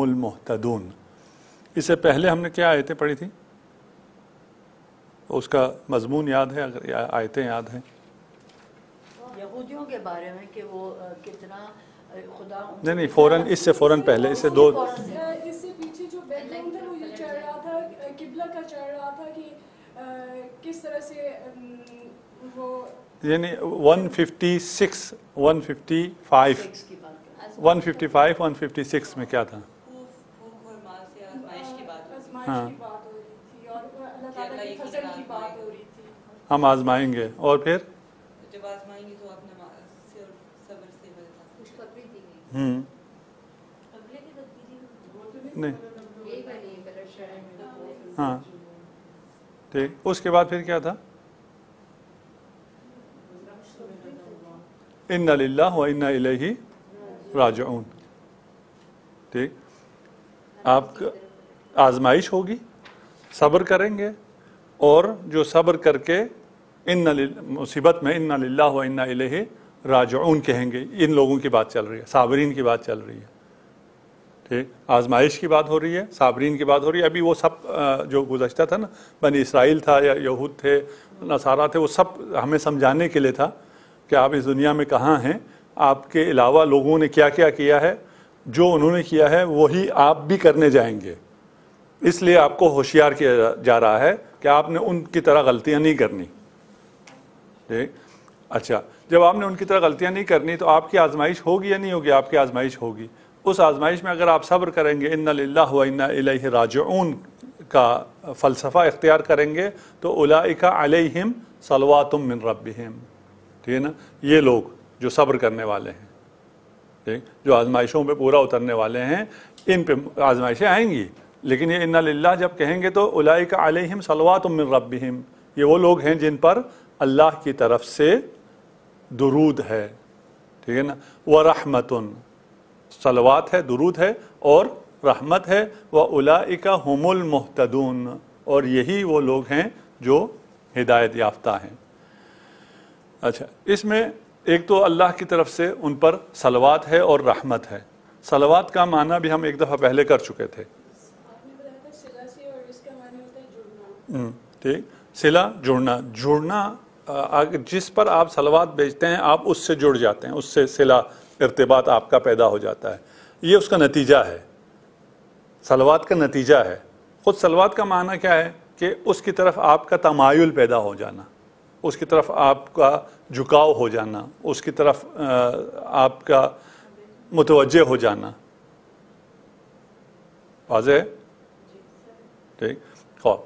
المہتدون. اس سے پہلے ہم نے کیا آیتیں پڑھی تھی؟ اس کا مضمون یاد ہے؟ اگر آیتیں یاد ہیں؟ یہودیوں کے بارے میں کہ وہ کتنا خدا نہیں فوراً اس سے فوراً پہلے اس سے دو اس سے پیچھے جو بیک گراؤنڈ تھا وہ یہ چل رہا تھا قبلہ کا چل رہا تھا کہ کس طرح سے وہ یعنی 156 156 میں کیا تھا؟ ہاں ہم آزمائیں گے اور پھر جب آزمائیں گے تو اپنا صبر سے نہیں ہاں ٹھیک. اس کے بعد پھر کیا تھا؟ اِنَّ لِلَّهِ وَإِنَّا إِلَيْهِ راجعون. ٹھیک. آپ آزمائش ہوگی، صبر کریں گے، اور جو صبر کر کے مصیبت میں اِنَّ لِلَّهِ وَإِنَّا إِلَيْهِ راجعون کہیں گے. ان لوگوں کی بات چل رہی ہے، صابرین کی بات چل رہی ہے. ٹھیک. آزمائش کی بات ہو رہی ہے، صابرین کی بات ہو رہی ہے. ابھی وہ سب جو گزشتہ تھا نا، بنی اسرائیل تھا یا یہود تھے، نصارہ تھے، وہ سب ہمیں سمجھانے کے لیے تھا کہ آپ اس دنیا میں کہاں ہیں، آپ کے علاوہ لوگوں نے کیا کیا کیا ہے، جو انہوں نے کیا ہے وہی آپ بھی کرنے جائیں گے. اس لیے آپ کو ہوشیار کیا جا رہا ہے کہ آپ نے ان کی طرح غلطیاں نہیں کرنی. ٹھیک. اچھا، جب آپ نے ان کی طرح غلطیاں نہیں کرنی تو آپ کی آزمائش ہوگی یا نہیں ہوگی؟ آپ کی آزمائش ہوگی. اس آزمائش میں اگر آپ صبر کریں گے، اِنَّ لِلَّهِ وَإِنَّا إِلَيْهِ راجعون کا فلسفہ اختیار کریں گے، تو اولئک علیہم صلوات من ربہم. ٹھیک ہے نا؟ یہ لوگ جو صبر کرنے والے ہیں، ٹھیک، جو آزمائشوں پہ پورا اترنے والے ہیں، ان پہ آزمائشیں آئیں گی. لیکن یہ اِنَّ لِلَّهِ جب کہیں گے تو اولئک علیہم صلوات من ربہم، یہ وہ لوگ ہیں جن پر اللہ کی طرف سے درود ہے. ٹھیک ہے نا؟ وَرَحْمَةٌ، صلوات ہے، درود ہے، اور رحمت ہے. وَأُولَئِكَ هُمُ الْمُهْتَدُونَ، اور یہی وہ لوگ ہیں جو ہدایت یافتہ ہیں. اچھا، اس میں ایک تو اللہ کی طرف سے ان پر صلوات ہے اور رحمت ہے. صلوات کا معنی بھی ہم ایک دفعہ پہلے کر چکے تھے. ٹھیک. صلہ جڑنا جس پر آپ صلوات بھیجتے ہیں آپ اس سے جڑ جاتے ہیں، اس سے صلہ ارتباط آپ کا پیدا ہو جاتا ہے. یہ اس کا نتیجہ ہے، صلوات کا نتیجہ ہے. خود صلوات کا معنی کیا ہے کہ اس کی طرف آپ کا تمایل پیدا ہو جانا، اس کی طرف آپ کا جھکاؤ ہو جانا، اس کی طرف آپ کا متوجہ ہو جانا. واضح ہے؟ ٹھیک. خوب.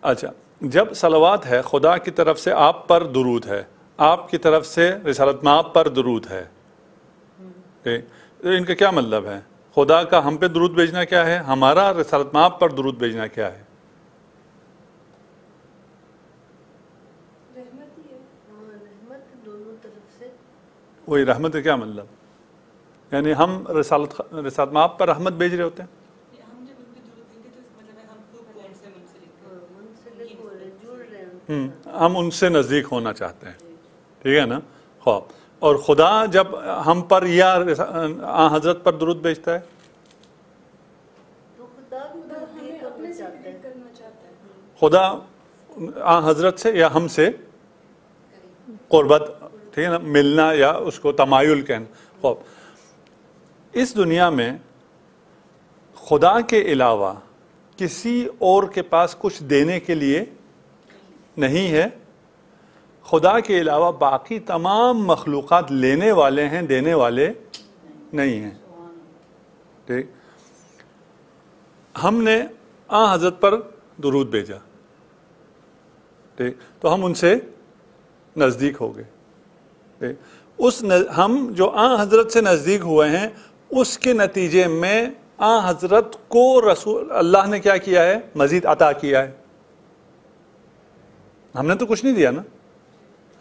اچھا، جب صلوات ہے، خدا کی طرف سے آپ پر درود ہے، آپ کی طرف سے رسالت مآب پر درود ہے. ٹھیک. ان کا کیا مطلب ہے؟ خدا کا ہم پہ درود بھیجنا کیا ہے؟ ہمارا رسالت مآب پر درود بھیجنا کیا ہے؟ وہی رحمت کا کیا مطلب؟ یعنی ہم رسالت مآب پر رحمت بھیج رہے ہوتے ہیں. ہم ان سے نزدیک ہونا چاہتے ہیں. ٹھیک ہے نا؟ خواب. اور خدا جب ہم پر یا حضرت پر درود بھیجتا ہے، خدا حضرت سے یا ہم سے قربت، ٹھیک ہے نا، ملنا یا اس کو تمایل کہنا. خواب. اس دنیا میں خدا کے علاوہ کسی اور کے پاس کچھ دینے کے لیے نہیں ہے. خدا کے علاوہ باقی تمام مخلوقات لینے والے ہیں، دینے والے نہیں ہیں. ٹھیک. ہم نے حضرت پر درود بھیجا، ٹھیک، تو ہم ان سے نزدیک ہو گئے. ٹھیک. ہم جو حضرت سے نزدیک ہوئے ہیں، اس کے نتیجے میں حضرت کو رسول اللہ نے کیا کیا ہے؟ مزید عطا کیا ہے. ہم نے تو کچھ نہیں دیا نا.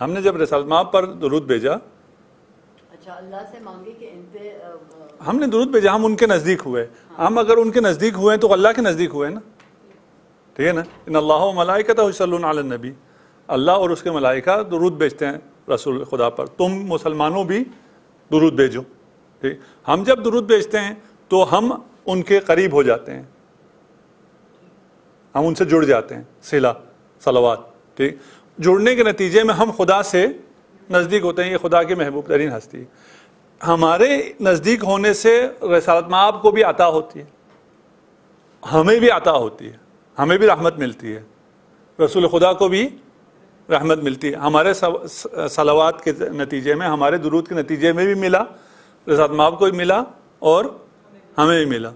ہم نے جب رسالت مآب پر درود بھیجا، اچھا اللہ سے مانگے کہ ان پہ ہم نے درود بھیجا، ہم ان کے نزدیک ہوئے. ہم اگر ان کے نزدیک ہوئے تو اللہ کے نزدیک ہوئے نا. ٹھیک ہے نا؟ ان اللہ و ملائکتہ یصلون علی النبی، اللہ اور اس کے ملائکہ درود بھیجتے ہیں رسول خدا پر. تم مسلمانوں بھی درود بھیجو. ٹھیک. ہم جب درود بھیجتے ہیں تو ہم ان کے قریب ہو جاتے ہیں, ہم ان سے جڑ جاتے ہیں, صلہ صلوات. ٹھیک, جڑنے کے نتیجے میں ہم خدا سے نزدیک ہوتے ہیں. یہ خدا کی محبوب ترین ہستی. ہمارے نزدیک ہونے سے رسالت مآب کو بھی عطا ہوتی ہے, ہمیں بھی عطا ہوتی ہے, ہمیں بھی رحمت ملتی ہے, رسول خدا کو بھی رحمت ملتی ہے. ہمارے صلوات کے نتیجے میں, ہمارے درود کے نتیجے میں بھی ملا, رسالت مآب کو بھی ملا اور ہمیں بھی ملا.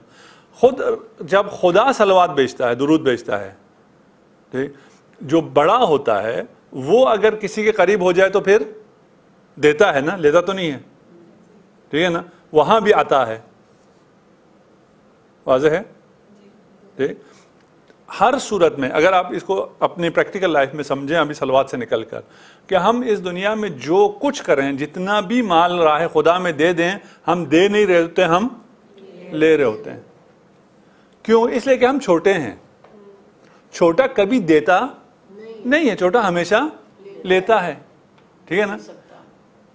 خود جب خدا صلوات بھیجتا ہے, درود بھیجتا ہے, ٹھیک, جو بڑا ہوتا ہے وہ اگر کسی کے قریب ہو جائے تو پھر دیتا ہے نا, لیتا تو نہیں ہے. ٹھیک ہے نا, وہاں بھی عطا ہے. واضح ہے؟ ٹھیک. ہر صورت میں اگر آپ اس کو اپنی پریکٹیکل لائف میں سمجھیں, ابھی صلوات سے نکل کر, کہ ہم اس دنیا میں جو کچھ کریں, جتنا بھی مال راہ خدا میں دے دیں, ہم دے نہیں رہے ہوتے, ہم لے رہے ہوتے ہیں. کیوں؟ اس لیے کہ ہم چھوٹے ہیں. چھوٹا کبھی دیتا نہیں ہے, چھوٹا ہمیشہ لیتا ہے. ٹھیک ہے نا,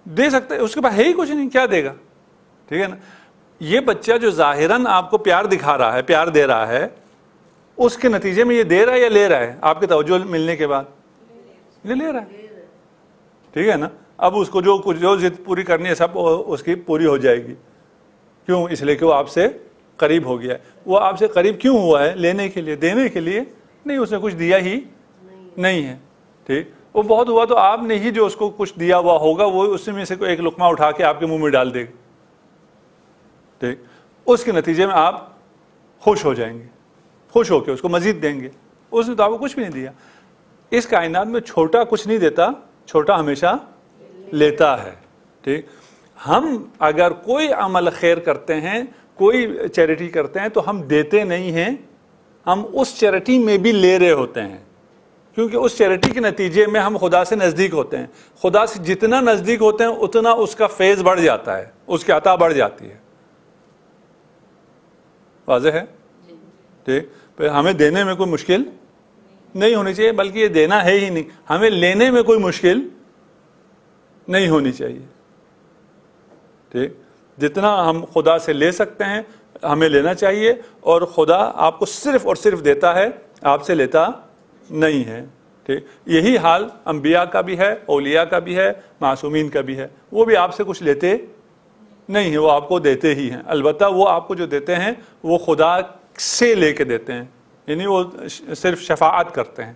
دے سکتا ہے, اس کے پاس ہے ہی کچھ نہیں, کیا دے گا. ٹھیک ہے نا. یہ بچہ جو ظاہراً آپ کو پیار دکھا رہا ہے, پیار دے رہا ہے, اس کے نتیجے میں یہ دے رہا ہے یا لے رہا ہے؟ آپ کی توجہ ملنے کے بعد یہ لے رہا ہے. ٹھیک ہے نا. اب اس کو جو ضد پوری کرنی ہے سب اس کی پوری ہو جائے گی. کیوں؟ اس لیے کہ وہ آپ سے قریب ہو گیا ہے. وہ آپ سے قریب کیوں ہوا ہے؟ لینے کے لیے, دینے کے لیے نہیں. اس نے کچھ دیا ہی نہیں ہے. ٹھیک. وہ بہت ہوا تو آپ نے ہی جو اس کو کچھ دیا ہوا ہوگا, وہ اس میں سے کوئی ایک لقمہ اٹھا کے آپ کے منہ میں ڈال دے گا. ٹھیک. اس کے نتیجے میں آپ خوش ہو جائیں گے, خوش ہو کے اس کو مزید دیں گے. اس نے تو آپ کو کچھ بھی نہیں دیا. اس کائنات میں چھوٹا کچھ نہیں دیتا, چھوٹا ہمیشہ لیتا ہے. ٹھیک. ہم اگر کوئی عمل خیر کرتے ہیں, کوئی چیریٹی کرتے ہیں, تو ہم دیتے نہیں ہیں, ہم اس چیریٹی میں بھی لے رہے ہوتے ہیں. کیونکہ اس چیریٹی کے نتیجے میں ہم خدا سے نزدیک ہوتے ہیں. خدا سے جتنا نزدیک ہوتے ہیں اتنا اس کا فیض بڑھ جاتا ہے, اس کی عطا بڑھ جاتی ہے. واضح ہے؟ ٹھیک. پھر ہمیں دینے میں کوئی مشکل نہیں ہونی چاہیے, بلکہ یہ دینا ہے ہی نہیں, ہمیں لینے میں کوئی مشکل نہیں ہونی چاہیے. ٹھیک. جتنا ہم خدا سے لے سکتے ہیں ہمیں لینا چاہیے, اور خدا آپ کو صرف اور صرف دیتا ہے, آپ سے لیتا نہیں ہے. ٹھیک. یہی حال انبیاء کا بھی ہے, اولیاء کا بھی ہے, معصومین کا بھی ہے. وہ بھی آپ سے کچھ لیتے نہیں ہیں, وہ آپ کو دیتے ہی ہیں. البتہ وہ آپ کو جو دیتے ہیں وہ خدا سے لے کے دیتے ہیں, یعنی وہ صرف شفاعت کرتے ہیں.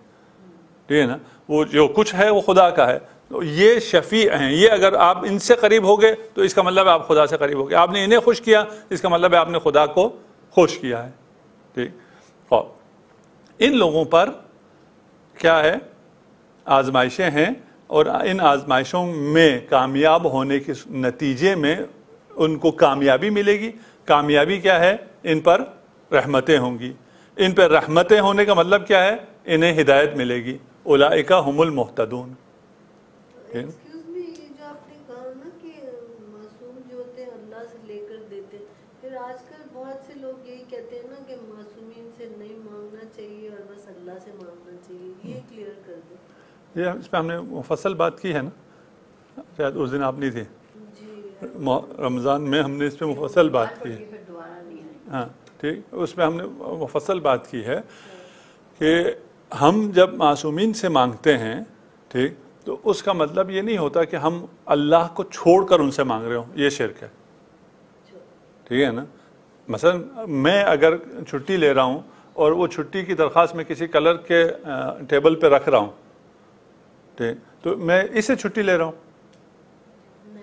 ٹھیک ہے نا. وہ جو کچھ ہے وہ خدا کا ہے. یہ شفیع ہیں. یہ اگر آپ ان سے قریب ہو گئے تو اس کا مطلب ہے آپ خدا سے قریب ہو گئے. آپ نے انہیں خوش کیا, اس کا مطلب ہے آپ نے خدا کو خوش کیا ہے. ٹھیک. اور ان لوگوں پر کیا ہے؟ آزمائشیں ہیں, اور ان آزمائشوں میں کامیاب ہونے کے نتیجے میں ان کو کامیابی ملے گی. کامیابی کیا ہے؟ ان پر رحمتیں ہوں گی. ان پر رحمتیں ہونے کا مطلب کیا ہے؟ انہیں ہدایت ملے گی. اولئک هم المہتدون. ایکسکیوز می, یہ جو آپ نے کہا نا کہ معصوم جو ہوتے ہیں اللہ سے لے کر دیتے ہیں, پھر آج کل بہت سے لوگ یہی کہتے ہیں نا کہ معصومین سے نہیں مانگنا چاہیے اور بس اللہ سے مانگنا چاہیے. یہ کلیئر کر دیں. یہ اس پہ ہم نے مفصل بات کی ہے نا, شاید اس دن آپ نہیں تھی, رمضان میں ہم نے اس پہ مفصل بات کی ہے. ہاں ٹھیک. اس پہ ہم نے مفصل بات کی ہے کہ ہم جب معصومین سے مانگتے ہیں, ٹھیک, تو اس کا مطلب یہ نہیں ہوتا کہ ہم اللہ کو چھوڑ کر ان سے مانگ رہے ہوں. یہ شرک ہے. ٹھیک ہے نا. مثلا میں اگر چھٹی لے رہا ہوں اور وہ چھٹی کی درخواست میں کسی کلر کے ٹیبل پہ رکھ رہا ہوں, ٹھیک, تو میں اس سے چھٹی لے رہا ہوں؟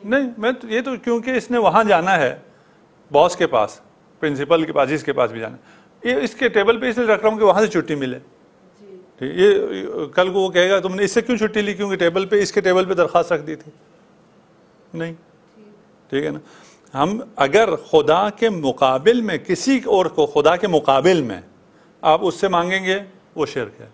نہیں. میں یہ تو کیونکہ اس نے وہاں جانا ہے, باس کے پاس, پرنسپل کے پاس, جس کے پاس بھی جانا ہے, یہ اس کے ٹیبل پہ اس لیے رکھ رہا ہوں کہ وہاں سے چھٹی ملے. یہ کل کو وہ کہے گا تم نے اس سے کیوں چھٹی لی, کیونکہ ٹیبل پہ, اس کے ٹیبل پہ درخواست رکھ دی تھی. نہیں. ٹھیک ہے نا. ہم اگر خدا کے مقابل میں کسی اور کو, خدا کے مقابل میں آپ اس سے مانگیں گے, وہ شرک ہے.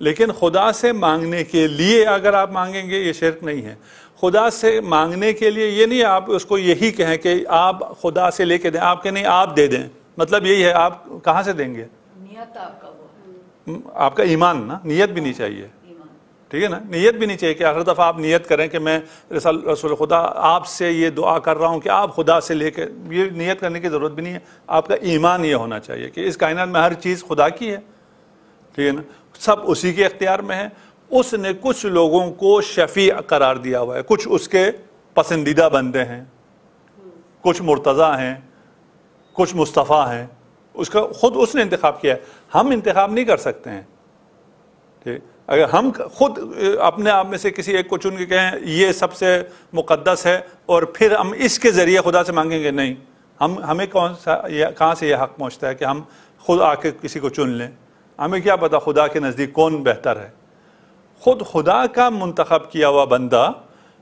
لیکن خدا سے مانگنے کے لیے اگر آپ مانگیں گے, یہ شرک نہیں ہے. خدا سے مانگنے کے لیے یہ نہیں آپ اس کو یہی کہیں کہ آپ خدا سے لے کے دیں, آپ کہ نہیں آپ دے دیں. مطلب یہی ہے, آپ کہاں سے دیں گے؟ نیت آپ کا وہ ہے. آپ کا ایمان نا, نیت بھی نہیں چاہیے. ٹھیک ہے نا. نیت بھی نہیں چاہیے کہ ہر دفعہ آپ نیت کریں کہ میں رسول خدا آپ سے یہ دعا کر رہا ہوں کہ آپ خدا سے لے کے, یہ نیت کرنے کی ضرورت بھی نہیں ہے. آپ کا ایمان یہ ہونا چاہیے کہ اس کائنات میں ہر چیز خدا کی ہے, ٹھیک ہے نا, سب اسی کے اختیار میں ہے. اس نے کچھ لوگوں کو شفیع قرار دیا ہوا ہے, کچھ اس کے پسندیدہ بندے ہیں, کچھ مرتضیٰ ہیں, کچھ مصطفیٰ ہیں, اس کا خود اس نے انتخاب کیا ہے. ہم انتخاب نہیں کر سکتے ہیں. ٹھیک, اگر ہم خود اپنے آپ میں سے کسی ایک کو چن کے کہیں یہ سب سے مقدس ہے اور پھر ہم اس کے ذریعے خدا سے مانگیں گے, نہیں, ہمیں کہاں سے یہ حق پہنچتا ہے کہ ہم خود آ کے کسی کو چن لیں؟ ہمیں کیا پتا خدا کے نزدیک کون بہتر ہے؟ خود خدا کا منتخب کیا ہوا بندہ,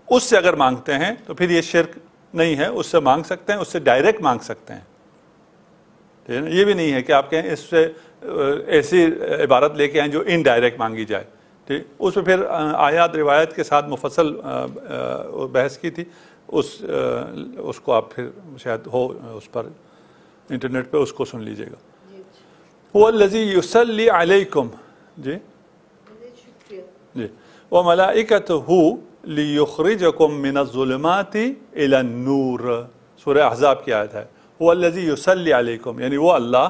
اس سے اگر مانگتے ہیں تو پھر یہ شرک نہیں ہے, اس سے مانگ سکتے ہیں, اس سے ڈائریکٹ مانگ سکتے ہیں. ٹھیک ہے نا, یہ بھی نہیں ہے کہ آپ کہیں اس سے ایسی عبارت لے کے آئیں جو انڈائریکٹ مانگی جائے. ٹھیک, اس میں پھر آیات روایت کے ساتھ مفصل بحث کی تھی, اس کو آپ پھر شاید ہو اس پر انٹرنیٹ پہ اس کو سن لیجئے گا. هو الذی یصلی علیکم, جی جی, وملائکتہ لیخرجکم من الظلمات الی النور, سورہ احزاب کی آیت ہے. هو الذی یصلی علیکم, یعنی وہ اللہ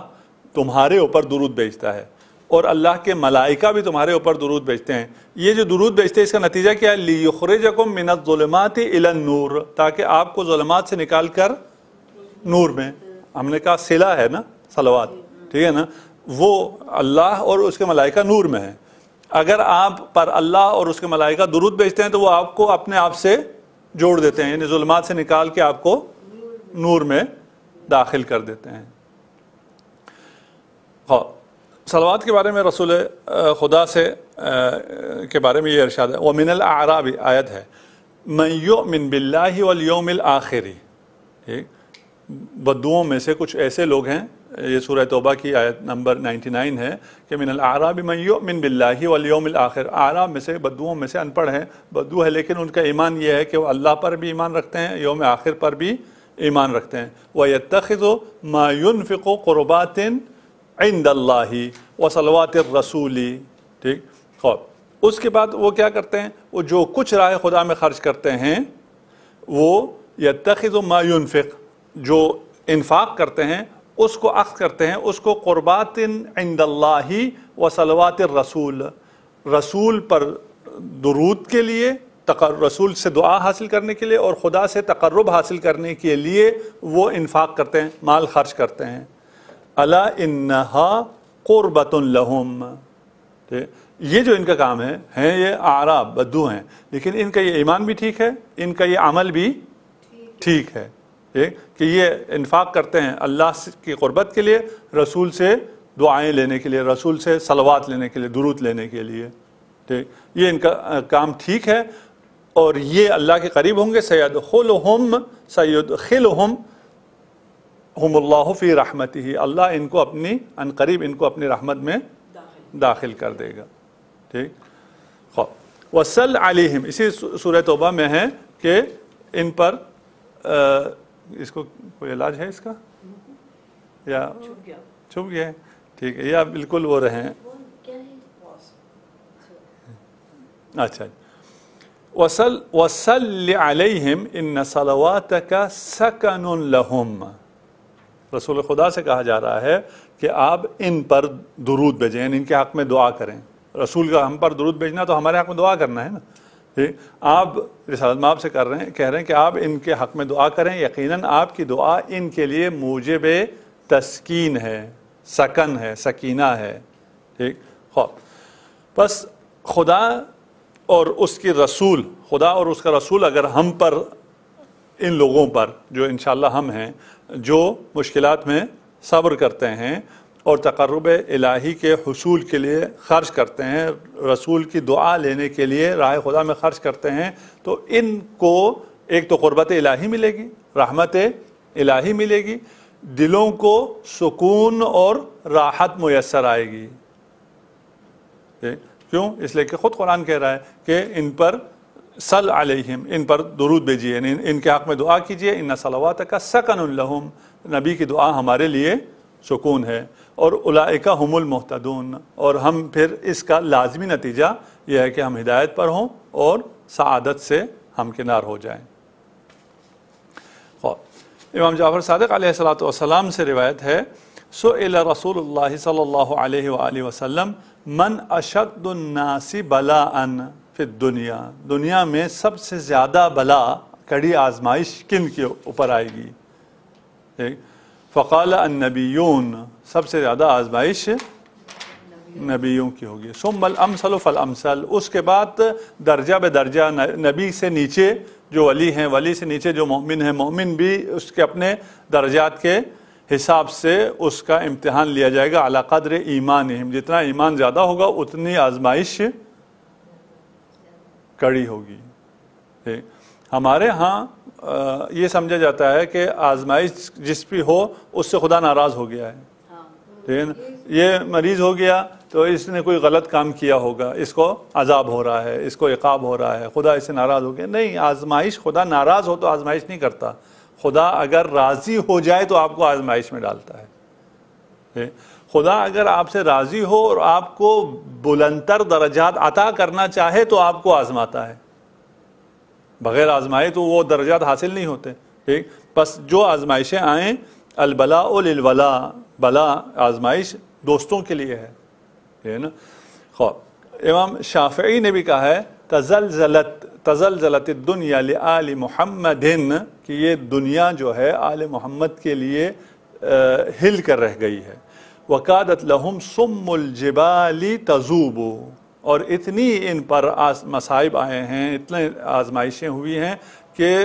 تمہارے اوپر درود بھیجتا ہے, اور اللہ کے ملائکہ بھی تمہارے اوپر درود بھیجتے ہیں. یہ جو درود بھیجتے ہیں اس کا نتیجہ کیا ہے؟ لیخرجکم من الظلمات الی النور, تاکہ آپ کو ظلمات سے نکال کر نور میں. ہم نے کہا صلہ ہے نا صلوات, ٹھیک ہے نا, وہ اللہ اور اس کے ملائکہ نور میں ہیں. اگر آپ پر اللہ اور اس کے ملائکہ درود بھیجتے ہیں تو وہ آپ کو اپنے آپ سے جوڑ دیتے ہیں, یعنی ظلمات سے نکال کے آپ کو نور میں داخل کر دیتے ہیں. صلوات کے بارے میں رسول خدا سے کے بارے میں یہ ارشاد ہے, وَمِنَ الْأَعْرَابِ آیت ہے, مَنْ يُؤْمِنْ بِاللَّهِ وَالْيَوْمِ الْآخِرِ. ٹھیک, بدوؤں میں سے کچھ ایسے لوگ ہیں, یہ سورہ توبہ کی آیت نمبر 99 ہے کہ من الاعراب من یؤمن باللہ والیوم الآخر. اعراب میں سے, بدوؤں میں سے, ان پڑھ ہیں, بدو ہے لیکن ان کا ایمان یہ ہے کہ وہ اللہ پر بھی ایمان رکھتے ہیں, یوم آخر پر بھی ایمان رکھتے ہیں. وَيَتَّخِذُ مَا يُنْفِقُ قُرُبَاتٍ عِنْدَ اللَّهِ وَصَلَوَاتِ الرَّسُولِ. ٹھیک, خوب اس کے بعد وہ کیا کرتے ہیں, وہ جو کچھ راہ خدا میں خرچ کرتے ہیں, وہ یتخذ ما ينفق, جو انفاق کرتے ہیں اس کو اخذ کرتے ہیں, اس کو قربات عند اللہ و صلوات الرسول, رسول پر درود کے لیے, رسول سے دعا حاصل کرنے کے لیے اور خدا سے تقرب حاصل کرنے کے لیے وہ انفاق کرتے ہیں, مال خرچ کرتے ہیں. الا انہا قربۃ لہم. یہ جو ان کا کام ہے, ہیں یہ اعراب بدو ہیں, لیکن ان کا یہ ایمان بھی ٹھیک ہے, ان کا یہ عمل بھی ٹھیک ہے, کہ یہ انفاق کرتے ہیں اللہ کی قربت کے لیے, رسول سے دعائیں لینے کے لیے, رسول سے صلوات لینے کے لیے, درود لینے کے لیے. ٹھیک, یہ ان کا کام ٹھیک ہے, اور یہ اللہ کے قریب ہوں گے. سیدخلہم اللہ فی رحمتہ, اللہ ان کو اپنی ان قریب ان کو اپنی رحمت میں داخل کر دے گا. ٹھیک, وصل علیہم, اسی سورہ توبہ میں ہے کہ ان پر اس کو کوئی علاج ہے اس کا یا چھپ گیا ہے؟ ٹھیک ہے, یا بالکل وہ رہے ہیں. اچھا, وصل علیہم ان صلواتک سکن لہم. رسول خدا سے کہا جا رہا ہے کہ آپ ان پر درود بھیجیں, یعنی ان کے حق میں دعا کریں. رسول کا ہم پر درود بھیجنا تو ہمارے حق میں دعا کرنا ہے نا. آپ رسالت مآب سے کہہ رہے ہیں کہ آپ ان کے حق میں دعا کریں, یقیناً آپ کی دعا ان کے لیے موجب تسکین ہے, سکن ہے, سکینہ ہے. ٹھیک, خوب بس خدا اور اس کی رسول, خدا اور اس کا رسول اگر ہم پر, ان لوگوں پر جو انشاءاللہ ہم ہیں, جو مشکلات میں صبر کرتے ہیں اور تقرب الہی کے حصول کے لیے خرچ کرتے ہیں, رسول کی دعا لینے کے لیے راہ خدا میں خرچ کرتے ہیں, تو ان کو ایک تو قربت الہی ملے گی, رحمت الہی ملے گی, دلوں کو سکون اور راحت میسر آئے گی. کیوں؟ اس لیے کہ خود قرآن کہہ رہا ہے کہ ان پر صل علیہم, ان پر درود بھیجیے, یعنی ان کے حق میں دعا کیجیے. ان صلواتک سکن لہم, نبی کی دعا ہمارے لیے سکون ہے، اور اولئک هم المہتدون، اور ہم پھر اس کا لازمی نتیجہ یہ ہے کہ ہم ہدایت پر ہوں اور سعادت سے ہم کنار ہو جائیں۔ امام جعفر صادق علیہ السلام سے روایت ہے، سئل رسول اللہ صلی اللہ علیہ وآلہ وسلم من اشد الناس بلاء فی الدنیا، دنیا میں سب سے زیادہ بلا، کڑی آزمائش کن کے اوپر آئے گی؟ فقال النبیون، سب سے زیادہ آزمائش نبیوں کی ہوگی، ثم الامثل فالامثل، اس کے بعد درجہ بے درجہ، نبی سے نیچے جو ولی ہیں، ولی سے نیچے جو مومن ہیں، مومن بھی اس کے اپنے درجات کے حساب سے اس کا امتحان لیا جائے گا، علی قدر ایمانہم، جتنا ایمان زیادہ ہوگا اتنی آزمائش کڑی ہوگی۔ ہمارے ہاں یہ سمجھا جاتا ہے کہ آزمائش جس بھی ہو اس سے خدا ناراض ہو گیا ہے، ٹھیک ہے نا؟ یہ مریض ہو گیا تو اس نے کوئی غلط کام کیا ہوگا، اس کو عذاب ہو رہا ہے، اس کو عقاب ہو رہا ہے، خدا اس سے ناراض ہو گیا۔ نہیں، آزمائش، خدا ناراض ہو تو آزمائش نہیں کرتا، خدا اگر راضی ہو جائے تو آپ کو آزمائش میں ڈالتا ہے۔ خدا اگر آپ سے راضی ہو اور آپ کو بلندتر درجات عطا کرنا چاہے تو آپ کو آزماتا ہے، بغیر آزمائے تو وہ درجات حاصل نہیں ہوتے، ٹھیک؟ بس جو آزمائشیں آئیں، البلاء للولاء، بلا آزمائش دوستوں کے لیے ہے نا۔ خوب امام شافعی نے بھی کہا ہے تزلزلت الدنیا لآل محمد، کہ یہ دنیا جو ہے آل محمد کے لیے ہل کر رہ گئی ہے، وقادت لہم سم الجبال تذوب، اور اتنی ان پر مصائب آئے ہیں، اتنے آزمائشیں ہوئی ہیں کہ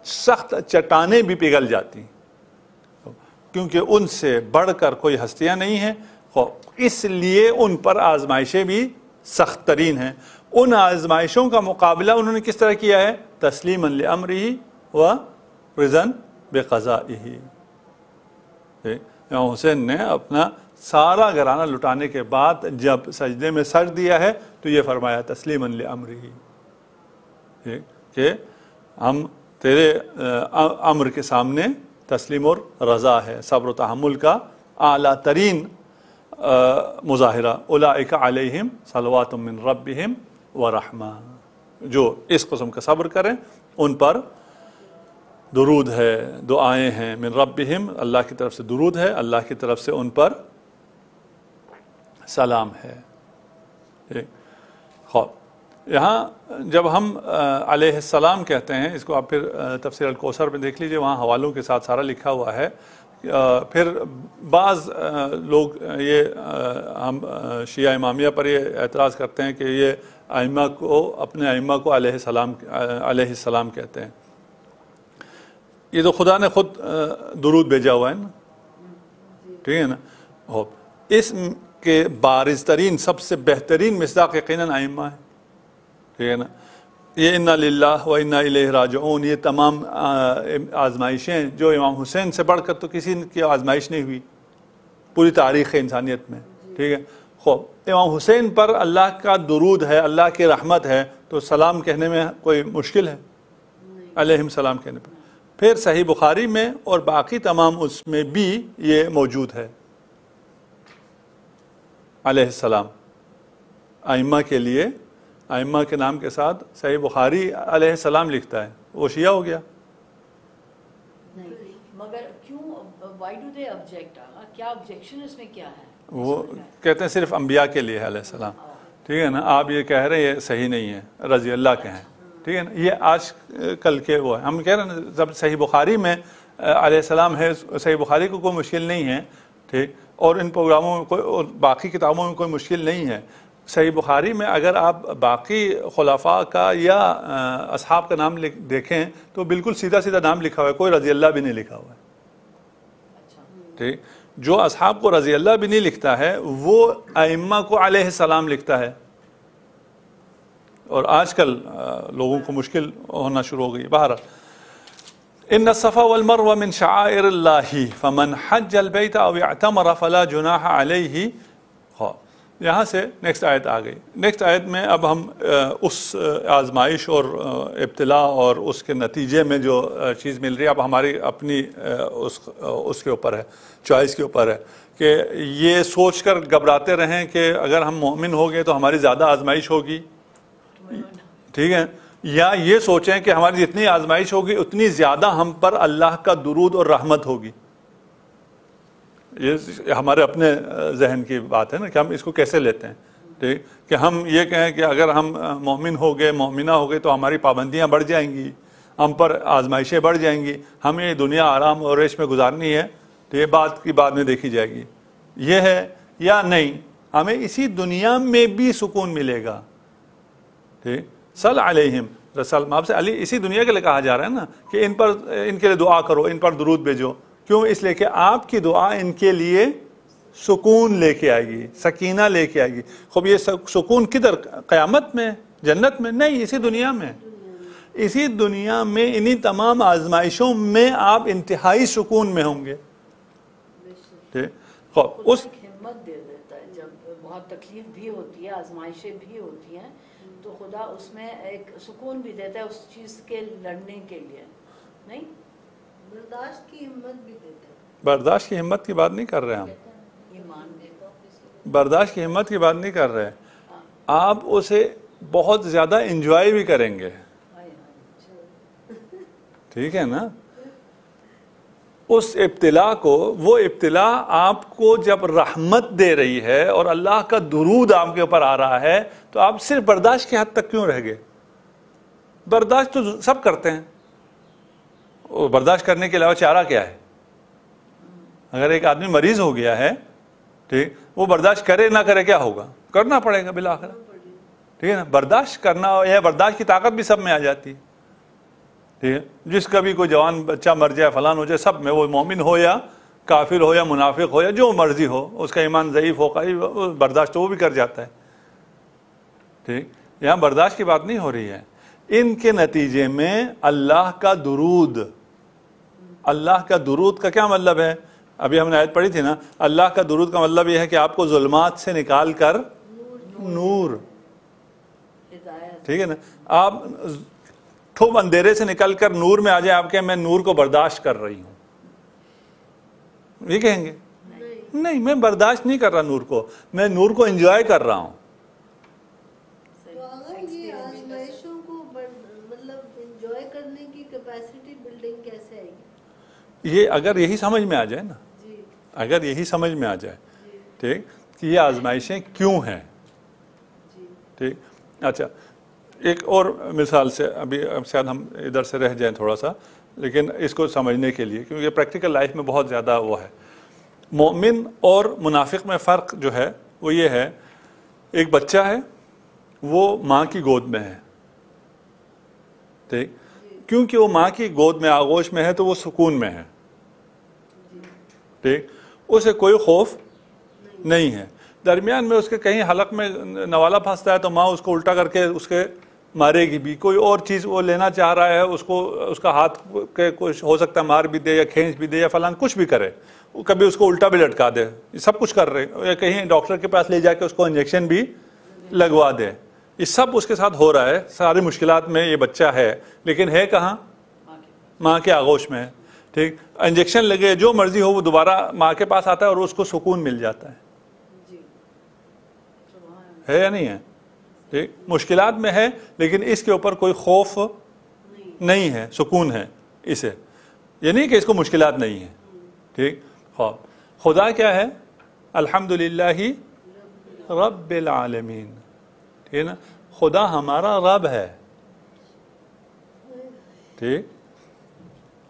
سخت چٹانیں بھی پگھل جاتی ہیں، کیونکہ ان سے بڑھ کر کوئی ہستیاں نہیں ہیں، اس لیے ان پر آزمائشیں بھی سخت ترین ہیں۔ ان آزمائشوں کا مقابلہ انہوں نے کس طرح کیا ہے؟ تسلیما لامرہ و رضا بقضائہ۔ امام حسین نے اپنا سارا گھرانہ لٹانے کے بعد جب سجدے میں سر دیا ہے تو یہ فرمایا تسلیما لامرہ، کہ ہم تیرے امر کے سامنے تسلیم اور رضا ہے، صبر و تحمل کا اعلیٰ ترین مظاہرہ۔ اولئک علیہم صلوات من ربہم ورحمہ، جو اس قسم کا صبر کریں ان پر درود ہے، دعائیں ہیں، من ربہم، اللہ کی طرف سے درود ہے، اللہ کی طرف سے ان پر سلام ہے۔ خوب یہاں جب ہم علیہ السلام کہتے ہیں، اس کو آپ پھر تفسیر الکوثر میں دیکھ لیجئے، وہاں حوالوں کے ساتھ سارا لکھا ہوا ہے۔ پھر بعض لوگ یہ ہم شیعہ امامیہ پر یہ اعتراض کرتے ہیں کہ یہ ائمہ کو، اپنے ائمہ کو علیہ السلام کہتے ہیں۔ یہ تو خدا نے خود درود بھیجا ہوا ہے نا، ٹھیک ہے نا؟ اس کے بارز ترین، سب سے بہترین مصداق یقیناً ائمہ ہے، ٹھیک ہے نا؟ یہ انا للہ و انا الیہ راجعون، یہ تمام آزمائشیں جو امام حسین سے بڑھ کر تو کسی کی آزمائش نہیں ہوئی پوری تاریخ انسانیت میں، ٹھیک ہے؟ خوب امام حسین پر اللہ کا درود ہے، اللہ کی رحمت ہے، تو سلام کہنے میں کوئی مشکل ہے؟ علیہم السلام کہنے پر۔ پھر صحیح بخاری میں اور باقی تمام اس میں بھی یہ موجود ہے، علیہ السلام ائمہ کے لیے، ائمہ کے نام کے ساتھ صحیح بخاری علیہ السلام لکھتا ہے، وہ شیعہ ہو گیا۔ نہیں مگر کیوں، وائی ڈو دے آبجیکٹ، کیا آبجیکشن اس میں کیا ہے؟ وہ کہتے ہیں صرف انبیاء کے لیے ہے علیہ السلام، ٹھیک ہے نا؟ آپ یہ کہہ رہے ہیں یہ صحیح نہیں ہے، رضی اللہ کے ہیں، ٹھیک ہے نا؟ یہ آج کل کے وہ ہے، ہم کہہ رہے ہیں جب صحیح بخاری میں علیہ السلام ہے، صحیح بخاری کو کوئی مشکل نہیں ہے، ٹھیک، اور ان پروگراموں میں کوئی، اور باقی کتابوں میں کوئی مشکل نہیں ہے۔ صحیح بخاری میں اگر آپ باقی خلفاء کا یا اصحاب کا نام دیکھیں تو بالکل سیدھا سیدھا نام لکھا ہوا ہے، کوئی رضی اللہ بھی نہیں لکھا ہوا ہے، ٹھیک؟ جو اصحاب کو رضی اللہ بھی نہیں لکھتا ہے وہ ائمہ کو علیہ السلام لکھتا ہے، اور آج کل لوگوں کو مشکل ہونا شروع ہو گئی۔ بہرحال ان الصفا والمروہ من شعائر اللہ فمن حج البیت او اعتمر فلا جناح علیہ، یہاں سے نیکسٹ آیت آ گئی. نیکسٹ آیت میں اب ہم اس آزمائش اور ابتلا اور اس کے نتیجے میں جو چیز مل رہی ہے اب ہماری اپنی اس کے اوپر ہے, چوائس کے اوپر ہے کہ یہ سوچ کر گھبراتے رہیں کہ اگر ہم مومن ہو گئے تو ہماری زیادہ آزمائش ہوگی, ٹھیک ہے, یا یہ سوچیں کہ ہماری جتنی آزمائش ہوگی اتنی زیادہ ہم پر اللہ کا درود اور رحمت ہوگی. یہ ہمارے اپنے ذہن کی بات ہے نا کہ ہم اس کو کیسے لیتے ہیں, ٹھیک, کہ ہم یہ کہیں کہ اگر ہم مومن ہو گئے مومنہ ہو گئے تو ہماری پابندیاں بڑھ جائیں گی, ہم پر آزمائشیں بڑھ جائیں گی, ہمیں یہ دنیا آرام اور عیش میں گزارنی ہے تو یہ بات کی بعد میں دیکھی جائے گی. یہ ہے یا نہیں, ہمیں اسی دنیا میں بھی سکون ملے گا. ٹھیک, صلی علیہم رسول آپ سے علی اسی دنیا کے لیے کہا جا رہا ہے نا کہ ان پر ان کے لیے دعا کرو, ان پر درود بھیجو. کیوں؟ اس لیے کہ آپ کی دعا ان کے لیے سکون لے کے آئے گی, سکینہ لے کے آئے گی. خوب یہ سکون کدھر؟ قیامت میں, جنت میں نہیں, اسی دنیا میں. اسی دنیا میں انہی تمام آزمائشوں میں آپ انتہائی سکون میں ہوں گے. ٹھیک, خوب اس ہمت دے دیتا ہے جب بہت تکلیف بھی ہوتی ہے, آزمائشیں بھی ہوتی ہیں, تو خدا اس میں ایک سکون بھی دیتا ہے اس چیز کے لڑنے کے لیے. نہیں, برداشت کی ہمت بھی دیتا ہے. برداشت کی ہمت کی بات نہیں کر رہے ہم, ایمان دیتا برداشت کی ہمت کی بات نہیں کر رہے. آپ اسے بہت زیادہ انجوائے بھی کریں گے, ٹھیک ہے نا. اس ابتلا کو, وہ ابتلا آپ کو جب رحمت دے رہی ہے اور اللہ کا درود آپ کے اوپر آ رہا ہے تو آپ صرف برداشت کی حد تک کیوں رہ گئے؟ برداشت تو سب کرتے ہیں, برداشت کرنے کے علاوہ چارہ کیا ہے؟ اگر ایک آدمی مریض ہو گیا ہے, ٹھیک, وہ برداشت کرے نہ کرے کیا ہوگا؟ کرنا پڑے گا بالآخر, ٹھیک ہے نا. برداشت کرنا یا برداشت کی طاقت بھی سب میں آ جاتی ہے, ٹھیک ہے. جس کا بھی کوئی جوان بچہ مر جائے فلان ہو جائے, سب میں, وہ مومن ہو یا کافر ہو یا منافق ہو یا جو مرضی ہو, اس کا ایمان ضعیف ہو, برداشت وہ بھی کر جاتا ہے. ٹھیک, یہاں برداشت کی بات نہیں ہو رہی ہے. ان کے نتیجے میں اللہ کا درود, اللہ کا درود کا کیا مطلب ہے؟ ابھی ہم نے آیت پڑھی تھی نا, اللہ کا درود کا مطلب یہ ہے کہ آپ کو ظلمات سے نکال کر نور, ہدایت. ٹھیک ہے نا. آپ ٹھوب اندھیرے سے نکل کر نور میں آ جائے, آپ کہیں میں نور کو برداشت کر رہی ہوں, یہ کہیں گے نہیں, میں برداشت نہیں کر رہا نور کو, میں نور کو انجوائے کر رہا ہوں. تو اگر یہ آزمائشوں کو مطلب انجوائے کرنے کی کیپیسٹی بلڈنگ کیسے آئے گی؟ یہ اگر یہی سمجھ میں آ جائے نا, جی اگر یہی سمجھ میں آ جائے, ٹھیک, کہ یہ آزمائشیں کیوں ہیں, جی ٹھیک. اچھا, ایک اور مثال سے, ابھی شاید ہم ادھر سے رہ جائیں تھوڑا سا, لیکن اس کو سمجھنے کے لیے, کیونکہ پریکٹیکل لائف میں بہت زیادہ وہ ہے. مومن اور منافق میں فرق جو ہے وہ یہ ہے, ایک بچہ ہے وہ ماں کی گود میں ہے, ٹھیک, کیونکہ وہ ماں کی گود میں آغوش میں ہے تو وہ سکون میں ہے, ٹھیک, اسے کوئی خوف نہیں ہے. درمیان میں اس کے کہیں حلق میں نوالا پھنستا ہے تو ماں اس کو الٹا کر کے اس کے مارے گی بھی. کوئی اور چیز وہ لینا چاہ رہا ہے, اس کو اس کا ہاتھ کے کچھ ہو سکتا ہے مار بھی دے یا کھینچ بھی دے یا فلان کچھ بھی کرے, کبھی اس کو الٹا بھی لٹکا دے, یہ سب کچھ کر رہے, یا کہیں ڈاکٹر کے پاس لے جا کے اس کو انجیکشن بھی لگوا دے, یہ سب اس کے ساتھ ہو رہا ہے. ساری مشکلات میں یہ بچہ ہے, لیکن ہے کہاں؟ ماں کے آغوش میں ہے, ٹھیک. انجیکشن لگے, جو مرضی ہو, وہ دوبارہ ماں کے پاس آتا ہے اور اس کو سکون مل جاتا ہے یا نہیں ہے؟ ٹھیک, مشکلات میں ہے لیکن اس کے اوپر کوئی خوف نہیں ہے, سکون ہے اسے. یہ نہیں کہ اس کو مشکلات نہیں ہیں, ٹھیک. خواب خدا کیا ہے؟ الحمدللہ رب العالمین, ٹھیک ہے نا. خدا ہمارا رب ہے, ٹھیک.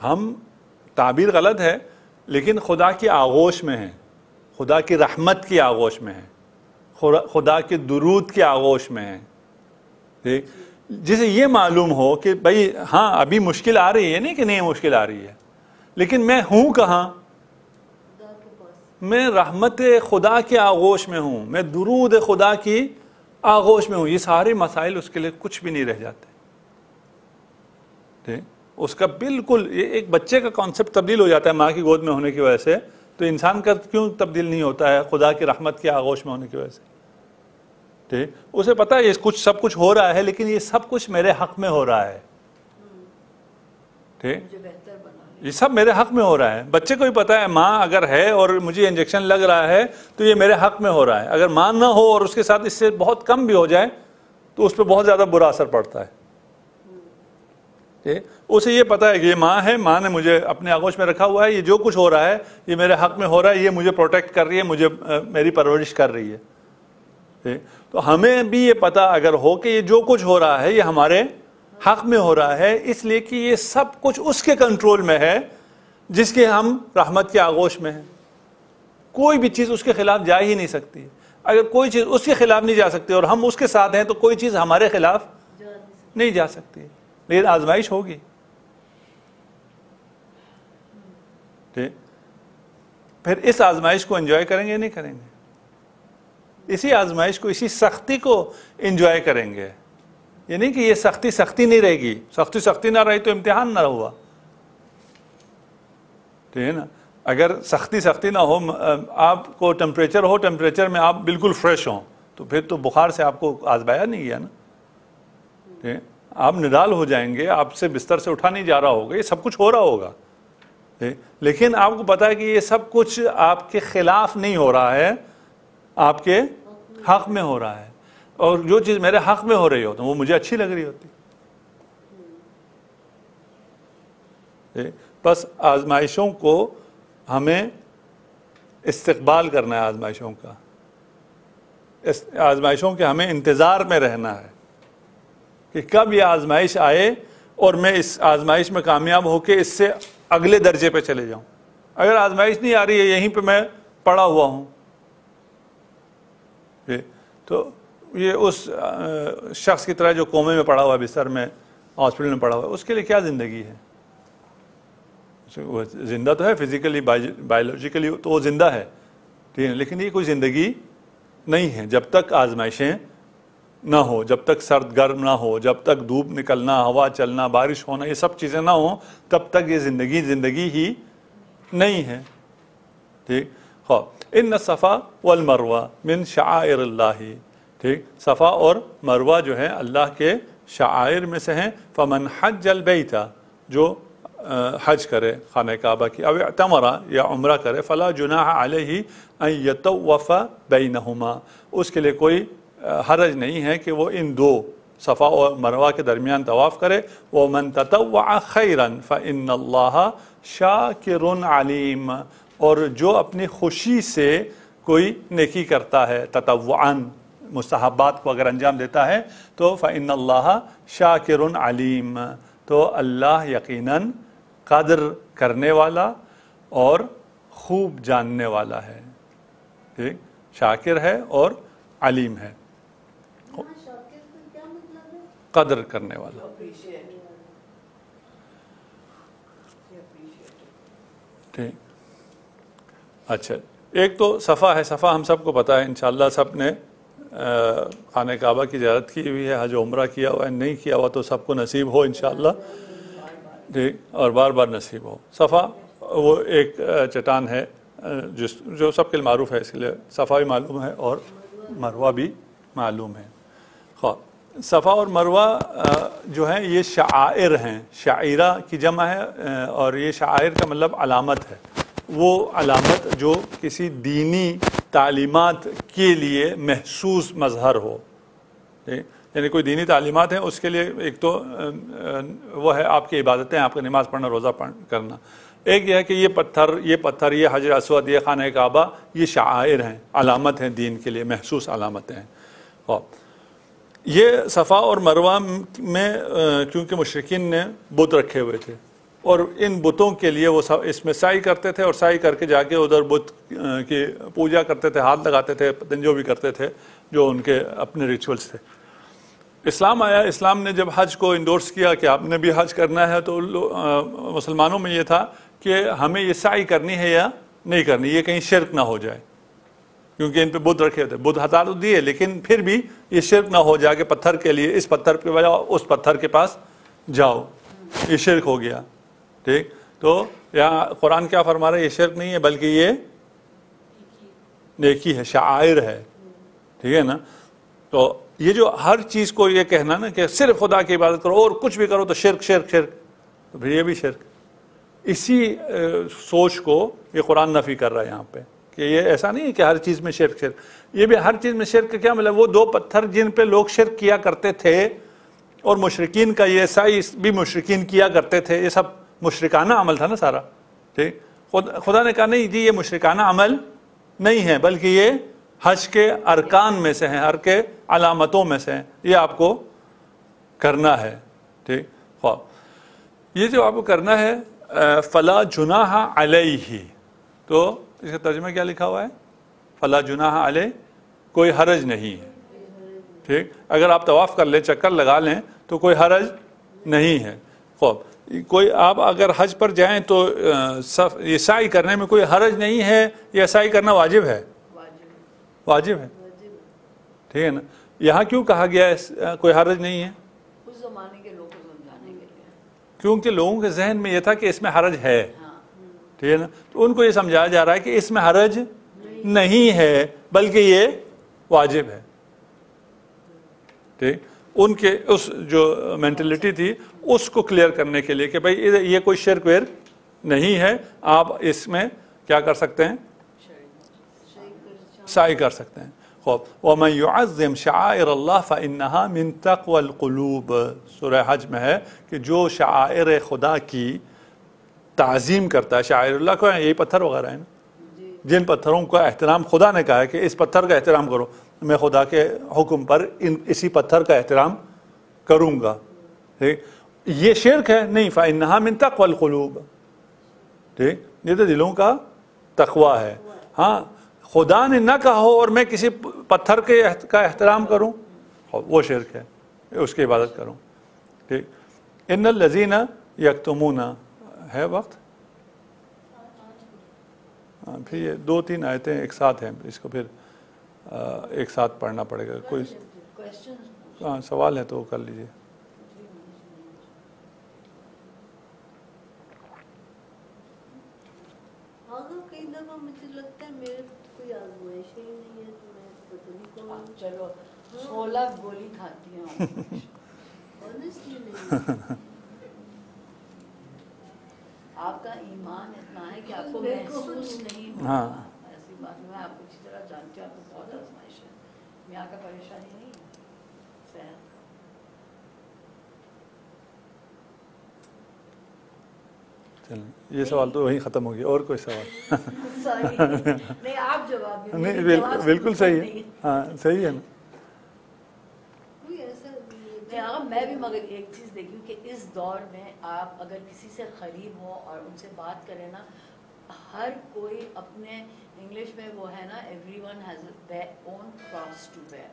ہم تعبیر غلط ہے لیکن خدا کی آغوش میں ہیں, خدا کی رحمت کی آغوش میں ہیں, خدا کے درود کی آغوش میں ہیں, ٹھیک. جسے یہ معلوم ہو کہ بھائی ہاں ابھی مشکل آ رہی ہے, نہیں کہ نہیں مشکل آ رہی ہے, لیکن میں ہوں کہاں؟ میں رحمت خدا کے آغوش میں ہوں, میں درود خدا کی آغوش میں ہوں. یہ سارے مسائل اس کے لیے کچھ بھی نہیں رہ جاتے, ٹھیک. اس کا بالکل ایک بچے کا کانسیپٹ تبدیل ہو جاتا ہے ماں کی گود میں ہونے کی وجہ سے, تو انسان کا کیوں تبدیل نہیں ہوتا ہے خدا کی رحمت کے آغوش میں ہونے کی وجہ سے؟ ٹھیک, اسے پتا ہے یہ کچھ سب کچھ ہو رہا ہے لیکن یہ سب کچھ میرے حق میں ہو رہا ہے. ٹھیک, مجھے بہتر بنا یہ سب میرے حق میں ہو رہا ہے. بچے کو بھی پتا ہے ماں اگر ہے اور مجھے انجیکشن لگ رہا ہے تو یہ میرے حق میں ہو رہا ہے. اگر ماں نہ ہو اور اس کے ساتھ اس سے بہت کم بھی ہو جائے تو اس پہ بہت زیادہ برا اثر پڑتا ہے. اسے یہ پتا ہے کہ یہ ماں ہے, ماں نے مجھے اپنے آغوش میں رکھا ہوا ہے, یہ جو کچھ ہو رہا ہے یہ میرے حق میں ہو رہا ہے, یہ مجھے پروٹیکٹ کر رہی ہے, مجھے میری پرورش کر رہی ہے. تو ہمیں بھی یہ پتا اگر ہو کہ یہ جو کچھ ہو رہا ہے یہ ہمارے حق میں ہو رہا ہے, اس لیے کہ یہ سب کچھ اس کے کنٹرول میں ہے جس کے ہم رحمت کے آغوش میں ہیں. کوئی بھی چیز اس کے خلاف جا ہی نہیں سکتی. اگر کوئی چیز اس کے خلاف نہیں جا سکتی اور ہم اس کے ساتھ ہیں تو کوئی چیز ہمارے خلاف نہیں جا سکتی. لیکن آزمائش ہوگی. پھر اس آزمائش کو انجوائے کریں گے نہیں کریں گے؟ اسی آزمائش کو, اسی سختی کو انجوائے کریں گے. یہ نہیں کہ یہ سختی سختی نہیں رہے گی, سختی نہ رہی تو امتحان نہ ہوا. ٹھیک ہے نا. اگر سختی نہ ہو, آپ کو ٹمپریچر ہو, ٹمپریچر میں آپ بالکل فریش ہوں تو پھر تو بخار سے آپ کو آزمایا نہیں گیا نا. ٹھیک, آپ نڈال ہو جائیں گے, آپ سے بستر سے اٹھا نہیں جا رہا ہوگا, یہ سب کچھ ہو رہا ہوگا. لیکن آپ کو پتا ہے کہ یہ سب کچھ آپ کے خلاف نہیں ہو رہا ہے, آپ کے حق میں ہو رہا ہے. اور جو چیز میرے حق میں ہو رہی ہو تو وہ مجھے اچھی لگ رہی ہوتی. بس آزمائشوں کو ہمیں استقبال کرنا ہے, آزمائشوں کا, آزمائشوں کے ہمیں انتظار میں رہنا ہے کہ کب یہ آزمائش آئے اور میں اس آزمائش میں کامیاب ہو کے اس سے اگلے درجے پہ چلے جاؤں. اگر آزمائش نہیں آ رہی ہے, یہیں پہ میں پڑا ہوا ہوں, تو یہ اس شخص کی طرح جو کومے میں پڑا ہوا ہے, بستر میں ہاسپٹل میں پڑا ہوا ہے, اس کے لیے کیا زندگی ہے؟ وہ زندہ تو ہے فزیکلی, بایولوجیکلی تو وہ زندہ ہے, ٹھیک ہے, لیکن یہ کوئی زندگی نہیں ہے جب تک آزمائشیں نہ ہو, جب تک سرد گرم نہ ہو, جب تک دھوپ نکلنا, ہوا چلنا, بارش ہونا, یہ سب چیزیں نہ ہوں, تب تک یہ زندگی ہی نہیں ہے. ٹھیک, ان الصفا والمروہ من شعائر اللہ. ٹھیک, صفا اور مروہ جو ہیں اللہ کے شعائر میں سے ہیں. فمن حج البیت, جو حج کرے خانہ کعبہ کی, او اعتمر یا عمرہ کرے, فلا جناح علیہ ان یطوف بینہما, اس کے لیے کوئی حرج نہیں ہے کہ وہ ان دو صفا اور مروہ کے درمیان طواف کرے. ومن تطوع خیرا فإن اللہ شاکر علیم, اور جو اپنی خوشی سے کوئی نیکی کرتا ہے, تطوعاً مستحبات کو اگر انجام دیتا ہے, تو فإن اللہ شاکر علیم, تو اللہ یقیناً قدر کرنے والا اور خوب جاننے والا ہے. ٹھیک, شاکر ہے اور علیم ہے. قدر کرنے والا. ٹھیک, اچھا, ایک تو صفا ہے. صفا ہم سب کو پتا ہے, انشاءاللہ سب نے خانہ کعبہ کی زیارت کی ہوئی ہے, حج عمرہ کیا ہوا ہے, نہیں کیا ہوا تو سب کو نصیب ہو انشاءاللہ. ٹھیک, اور بار بار نصیب ہو. صفا وہ ایک چٹان ہے جو سب کے لیے معروف ہے, اس لیے صفا بھی معلوم ہے اور مروہ بھی معلوم ہے. صفا اور مروہ جو ہیں یہ شعائر ہیں. شعیرہ کی جمع ہے, اور یہ شعائر کا مطلب علامت ہے. وہ علامت جو کسی دینی تعلیمات کے لیے محسوس مظہر ہو. یعنی کوئی دینی تعلیمات ہیں, اس کے لیے ایک تو وہ ہے آپ کی عبادتیں, آپ کا نماز پڑھنا, روزہ کرنا. ایک یہ ہے کہ یہ پتھر, یہ حجر اسود, یہ خانہ کعبہ, یہ شعائر ہیں, علامت ہیں دین کے لیے, محسوس علامتیں ہیں. اور یہ صفا اور مروہ میں کیونکہ مشرکین نے بت رکھے ہوئے تھے, اور ان بتوں کے لیے وہ اس میں سعی کرتے تھے, اور سعی کر کے جا کے ادھر بت کی پوجا کرتے تھے, ہاتھ لگاتے تھے, جو بھی کرتے تھے جو ان کے اپنے ریچولز تھے. اسلام آیا, اسلام نے جب حج کو انڈورس کیا کہ آپ نے بھی حج کرنا ہے, تو مسلمانوں میں یہ تھا کہ ہمیں یہ سعی کرنی ہے یا نہیں کرنی, یہ کہیں شرک نہ ہو جائے, کیونکہ ان پہ بت رکھے تھے. بت ہٹا تو دیے, لیکن پھر بھی یہ شرک نہ ہو جائے کہ پتھر کے لیے اس پتھر پہ جاؤ, اس پتھر کے پاس جاؤ, یہ شرک ہو گیا. ٹھیک, تو یہاں قرآن کیا فرما رہا ہے, یہ شرک نہیں ہے بلکہ یہ نیکی ہے, شعائر ہے. ٹھیک ہے نا. تو یہ جو ہر چیز کو یہ کہنا نا کہ صرف خدا کی عبادت کرو اور کچھ بھی کرو تو شرک شرک شرک، تو پھر یہ بھی شرک. اسی سوچ کو یہ قرآن نفی کر رہا ہے یہاں پہ کہ یہ ایسا نہیں ہے کہ ہر چیز میں شرک شرک. یہ بھی ہر چیز میں شرک کا کیا مطلب؟ وہ 2 پتھر جن پہ لوگ شرک کیا کرتے تھے اور مشرکین کا یہ عیسائی بھی مشرکین کیا کرتے تھے، یہ سب مشرکانہ عمل تھا نا سارا. ٹھیک، خدا نے کہا نہیں جی یہ مشرکانہ عمل نہیں ہے، بلکہ یہ حج کے ارکان میں سے ہیں، حج کے علامتوں میں سے ہیں، یہ آپ کو کرنا ہے. ٹھیک، خواب یہ جو آپ کو کرنا ہے فلا جناح علیہ، تو اس کا ترجمہ کیا لکھا ہوا ہے؟ فلا جناح علیہ، کوئی حرج نہیں ہے. ٹھیک، اگر آپ طواف کر لیں، چکر لگا لیں تو کوئی حرج نہیں ہے. خوب کوئی آپ اگر حج پر جائیں تو یہ سعی کرنے میں کوئی حرج نہیں ہے، یہ سعی کرنا واجب ہے، واجب ہے. ٹھیک ہے نا. یہاں کیوں کہا گیا ہے کوئی حرج نہیں ہے؟ اس زمانے کے لوگوں کو سمجھانے کے لیے، کیونکہ لوگوں کے ذہن میں یہ تھا کہ اس میں حرج ہے. ٹھیک ہے نا. تو ان کو یہ سمجھایا جا رہا ہے کہ اس میں حرج نہیں ہے بلکہ یہ واجب ہے. ٹھیک، ان کے اس جو مینٹلٹی تھی اس کو کلیئر کرنے کے لیے کہ بھائی یہ کوئی شرک ویر نہیں ہے، آپ اس میں کیا کر سکتے ہیں؟ سعی کر سکتے ہیں. خوب وَمَنْ يُعَظِّمْ شَعَائِرَ اللَّهِ فَإِنَّهَا مِنْ تَقْوَى الْقُلُوبِ، سورہ حج میں ہے کہ جو شعائر خدا کی تعظیم کرتا ہے، شعائر اللہ کو یہی پتھر وغیرہ ہیں نا، جن پتھروں کا احترام خدا نے کہا ہے کہ اس پتھر کا احترام کرو، میں خدا کے حکم پر اسی پتھر کا احترام کروں گا. ٹھیک، یہ شرک ہے نہیں. فَإِنَّهَا مِنْ تَقْوَى الْقُلُوبِ، ٹھیک، یہ تو دلوں کا تقوی ہے. ہاں، خدا نے نہ کہا ہو اور میں کسی پتھر کا احترام کروں، وہ شرک ہے، اس کی عبادت کروں. ٹھیک، ان الذین یکتمون، ہے وقت؟ پھر یہ 2-3 آیتیں ایک ساتھ ہیں، اس کو پھر ایک ساتھ پڑھنا پڑے گا. کوئی سوال ہے تو وہ کر لیجیے. کئی دفعہ مجھے لگتا ہے میرے کوئی آزمائش ہی نہیں ہے تو میں پتہ نہیں کون. چلو 16 گولی کھاتی ہوں. آنیسٹلی نہیں. آپ کا ایمان اتنا ہے کہ آپ کو محسوس نہیں ہوگا. ہاں، ایسی بات میں آپ کو اچھی طرح جانتے ہیں، آپ کو بہت آزمائش ہے. یہاں کا پریشانی نہیں ہے صحت. چلیں یہ سوال تو وہیں ختم ہو گیا. اور کوئی سوال؟ سوری نہیں، آپ جواب دیں. نہیں بالکل صحیح ہے. ہاں صحیح ہے نا. کوئی ایسا میں بھی مگر ایک چیز دیکھی کہ اس دور میں آپ اگر کسی سے قریب ہو اور ان سے بات کریں نا، ہر کوئی اپنے انگلش میں وہ ہے نا، every one has their own cross to bear.